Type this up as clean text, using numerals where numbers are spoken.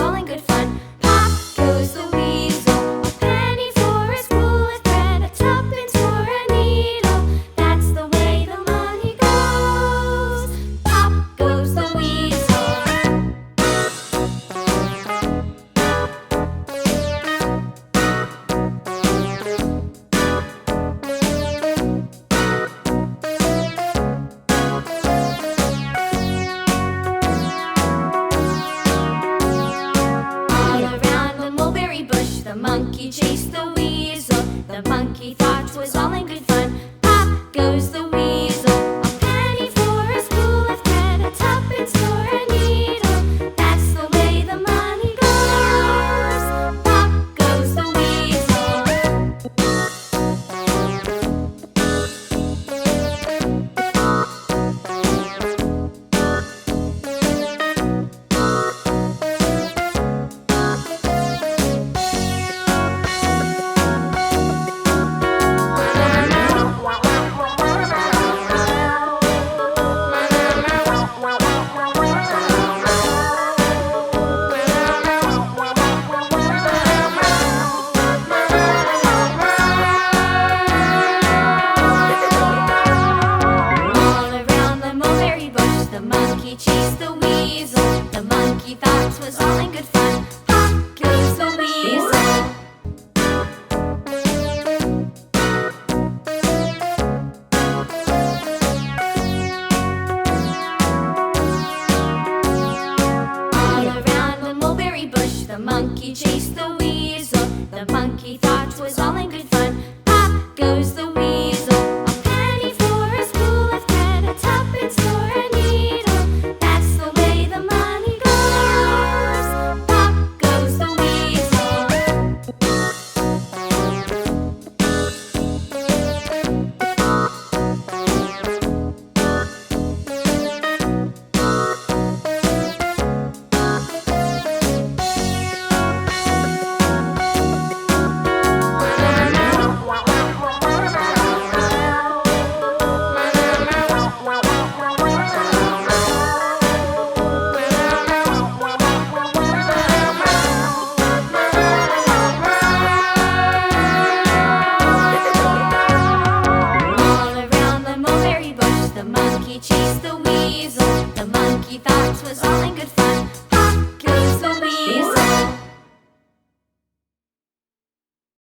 all in good fun. Pop goes the weasel, a penny for a spool of thread, a tuppence for a needle. That's the way the money goes. Pop goes the weasel. The monkey chased the weasel. The monkey thought 'twas all in good fun. Pop goes the weasel, a penny for a spool of thread, a tuppence for a needle. That's the way the money goes. Pop goes the weasel. The monkey chased the weasel. The monkey thought 'twas all in good fun. Pop goes the weasel. All around the mulberry bush, the monkey chased the